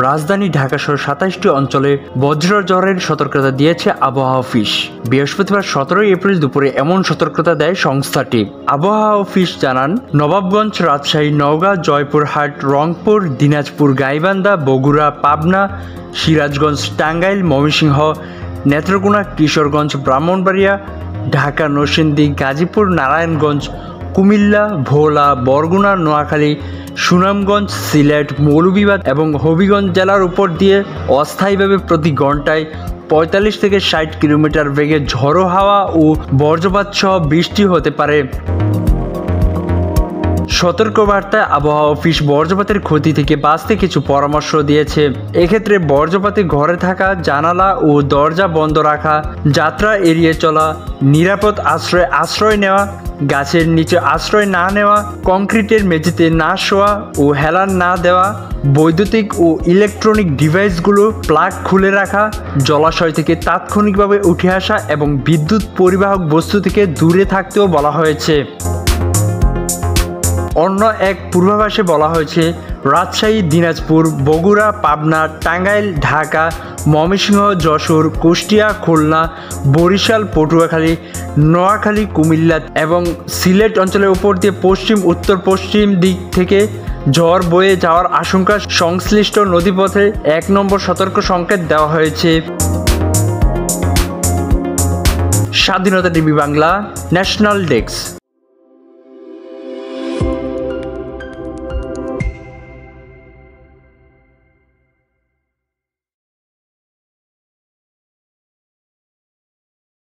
রাজধানী ঢাকাসহ ২৭টি অঞ্চলে বজ্রঝড়ের সতর্কতা দিয়েছে আবহাওয়া অফিস। বৃহস্পতিবার ১৭ এপ্রিল দুপুরে এমন সতর্কতা দেয় সংস্থাটি। আবহাওয়া অফিস জানান, নবাবগঞ্জ, রাজশাহী, নওগাঁ, জয়পুরহাট, রংপুর, দিনাজপুর, গাইবান্ধা, বগুড়া, পাবনা, সিরাজগঞ্জ, টাঙ্গাইল, ময়মনসিংহ, নেত্রকোনা, কিশোরগঞ্জ, ব্রাহ্মণবাড়িয়া, ঢাকা, নরসিংদী, গাজীপুর, নারায়ণগঞ্জ, কুমিল্লা, ভোলা, বরগুনা, নোয়াখালী, সুনামগঞ্জ, সিলেট, মৌলভীবাজার এবং হবিগঞ্জ জেলার উপর দিয়ে অস্থায়ীভাবে প্রতি ঘন্টায় ৪৫ থেকে ৬০ কিলোমিটার বেগে ঝড়ো হাওয়া ও বজ্রপাত সহ বৃষ্টি হতে পারে। সতর্কবার্তায় আবহাওয়া অফিস বজ্রপাতের ক্ষতি থেকে বাঁচতে কিছু পরামর্শ দিয়েছে। এক্ষেত্রে বজ্রপাতে ঘরে থাকা, জানালা ও দরজা বন্ধ রাখা, যাত্রা এড়িয়ে চলা, নিরাপদ আশ্রয় নেওয়া, গাছের নিচে আশ্রয় না নেওয়া, কংক্রিটের মেঝেতে না শোয়া ও হেলান না দেওয়া, বৈদ্যুতিক ও ইলেকট্রনিক ডিভাইসগুলো প্লাগ খুলে রাখা, জলাশয় থেকে তাৎক্ষণিকভাবে উঠে আসা এবং বিদ্যুৎ পরিবাহক বস্তু থেকে দূরে থাকতেও বলা হয়েছে। অন্য এক পূর্বাভাসে বলা হয়েছে, রাজশাহী, দিনাজপুর, বগুড়া, পাবনা, টাঙ্গাইল, ঢাকা, ময়মনসিংহ, যশোর, কুষ্টিয়া, খুলনা, বরিশাল, পটুয়াখালী, নোয়াখালী, কুমিল্লা এবং সিলেট অঞ্চলের উপর দিয়ে পশ্চিম উত্তর পশ্চিম দিক থেকে ঝড় বয়ে যাওয়ার আশঙ্কা সংশ্লিষ্ট নদীপথে ১ নম্বর সতর্ক সংকেত দেওয়া হয়েছে। স্বাধীনতা টিভি বাংলা, ন্যাশনাল ডেস্ক।